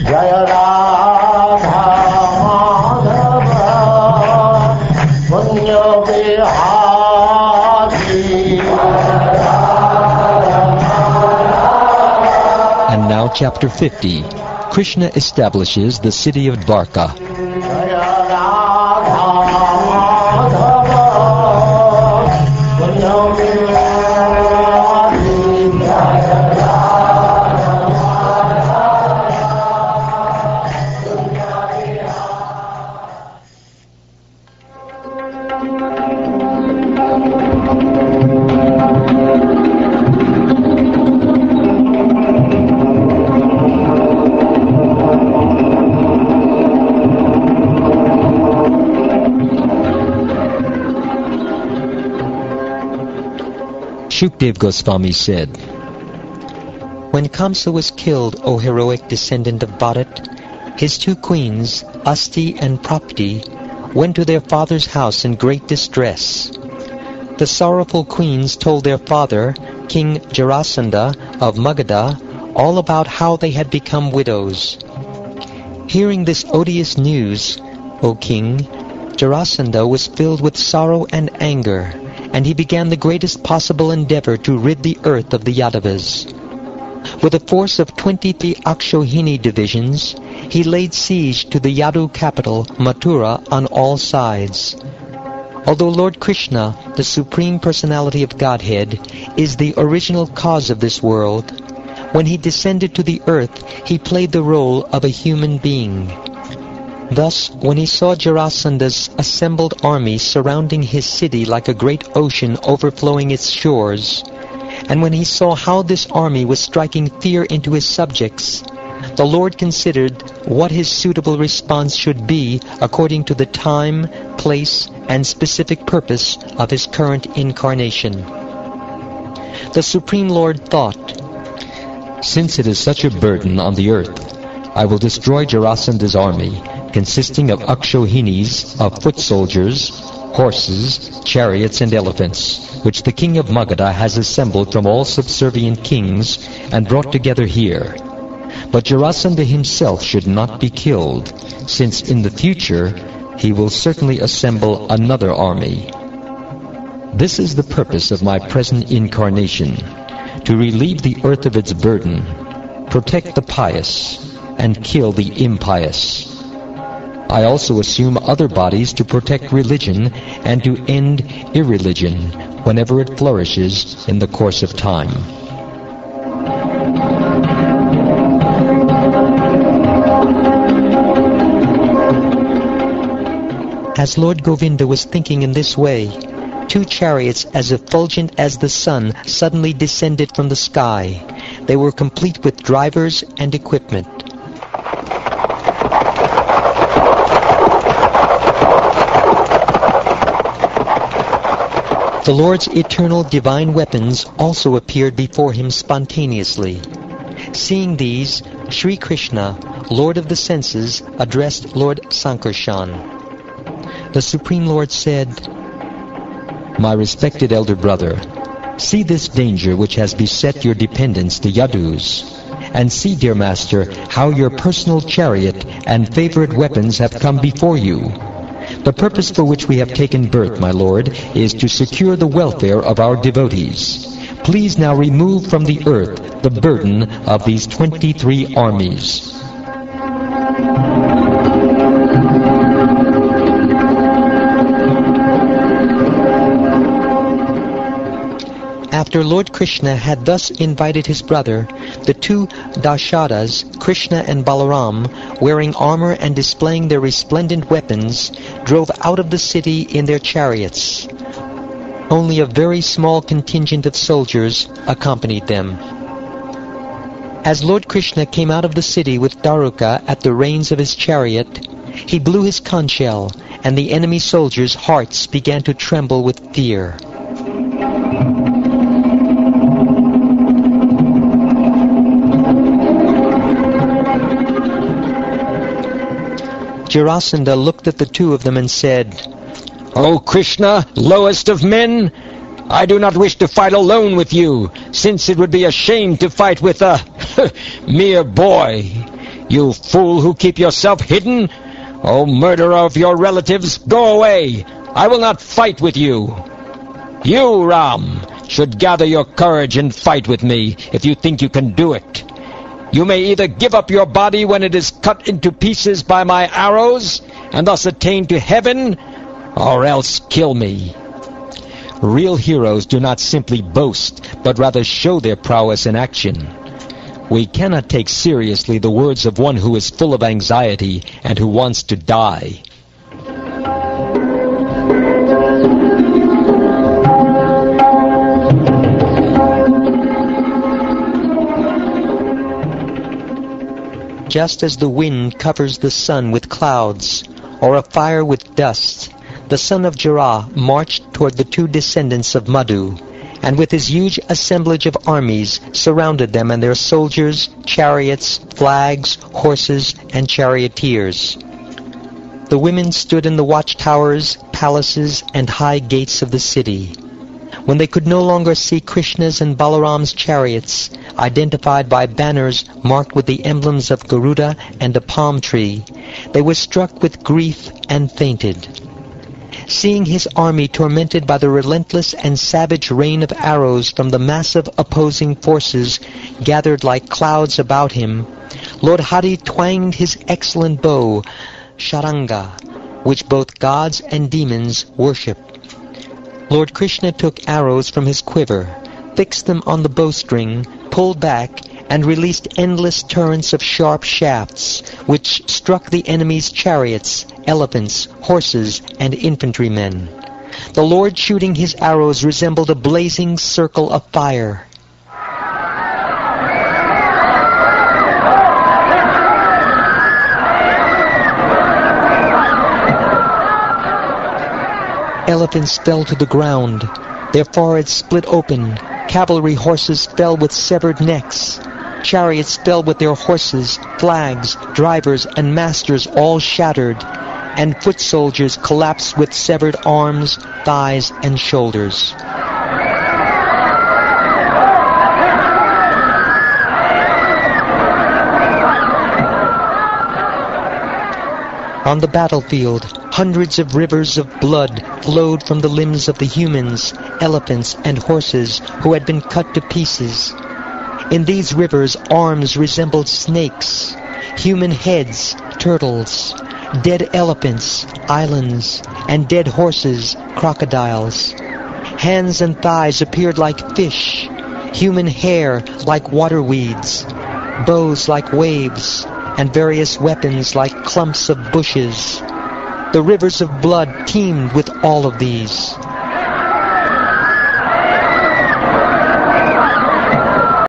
Jaya Radha Madhava Punya Vihari. And now chapter 50. Krishna establishes the city of Dwarka. Shukdev Goswami said, "When Kamsa was killed, O heroic descendant of Bharat, his two queens, Asti and Prapti, went to their father's house in great distress. The sorrowful queens told their father, King Jarasandha of Magadha, all about how they had become widows. Hearing this odious news, O king, Jarasandha was filled with sorrow and anger, and he began the greatest possible endeavor to rid the earth of the Yadavas. With a force of 23 Akshohini divisions, he laid siege to the Yadu capital, Mathura, on all sides. Although Lord Krishna, the Supreme Personality of Godhead, is the original cause of this world, when he descended to the earth, he played the role of a human being. Thus, when he saw Jarasandha's assembled army surrounding his city like a great ocean overflowing its shores, and when he saw how this army was striking fear into his subjects, the Lord considered what his suitable response should be according to the time, place, and specific purpose of his current incarnation. The Supreme Lord thought, "Since it is such a burden on the earth, I will destroy Jarasandha's army, consisting of Akshohinis, of foot soldiers, horses, chariots, and elephants, which the king of Magadha has assembled from all subservient kings and brought together here. But Jarasandha himself should not be killed, since in the future he will certainly assemble another army. This is the purpose of my present incarnation, to relieve the earth of its burden, protect the pious, and kill the impious. I also assume other bodies to protect religion and to end irreligion whenever it flourishes in the course of time." As Lord Govinda was thinking in this way, two chariots as effulgent as the sun suddenly descended from the sky. They were complete with drivers and equipment. The Lord's eternal divine weapons also appeared before him spontaneously. Seeing these, Sri Krishna, Lord of the senses, addressed Lord Sankarshan. The Supreme Lord said, "My respected elder brother, see this danger which has beset your dependents, the Yadus, and see, dear master, how your personal chariot and favorite weapons have come before you. The purpose for which we have taken birth, my lord, is to secure the welfare of our devotees. Please now remove from the earth the burden of these 23 armies." After Lord Krishna had thus invited his brother, the two Dashadas, Krishna and Balaram, wearing armor and displaying their resplendent weapons, drove out of the city in their chariots. Only a very small contingent of soldiers accompanied them. As Lord Krishna came out of the city with Daruka at the reins of his chariot, he blew his conch shell, and the enemy soldiers' hearts began to tremble with fear. Jarasandha looked at the two of them and said, "O Krishna, lowest of men, I do not wish to fight alone with you, since it would be a shame to fight with a Mere boy! You fool who keep yourself hidden! O murderer of your relatives, go away! I will not fight with you! You, Ram, should gather your courage and fight with me, if you think you can do it. You may either give up your body when it is cut into pieces by my arrows, and thus attain to heaven, or else kill me. Real heroes do not simply boast, but rather show their prowess in action. We cannot take seriously the words of one who is full of anxiety and who wants to die. Just as the wind covers the sun with clouds, or a fire with dust, the son of Jara marched toward the two descendants of Madhu, and with his huge assemblage of armies surrounded them and their soldiers, chariots, flags, horses, and charioteers. The women stood in the watchtowers, palaces, and high gates of the city. When they could no longer see Krishna's and Balaram's chariots, identified by banners marked with the emblems of Garuda and a palm tree, they were struck with grief and fainted. Seeing his army tormented by the relentless and savage rain of arrows from the massive opposing forces gathered like clouds about him, Lord Hari twanged his excellent bow, Sharanga, which both gods and demons worship. Lord Krishna took arrows from his quiver, fixed them on the bowstring, pulled back, and released endless torrents of sharp shafts, which struck the enemy's chariots, elephants, horses, and infantrymen. The Lord shooting his arrows resembled a blazing circle of fire. Elephants fell to the ground, their foreheads split open, cavalry horses fell with severed necks, chariots fell with their horses, flags, drivers, and masters all shattered, and foot soldiers collapsed with severed arms, thighs, and shoulders. On the battlefield, hundreds of rivers of blood flowed from the limbs of the humans, elephants, and horses who had been cut to pieces. In these rivers, arms resembled snakes, human heads, turtles, dead elephants, islands, and dead horses, crocodiles. Hands and thighs appeared like fish, human hair like water weeds, bows like waves, and various weapons like clumps of bushes. The rivers of blood teemed with all of these.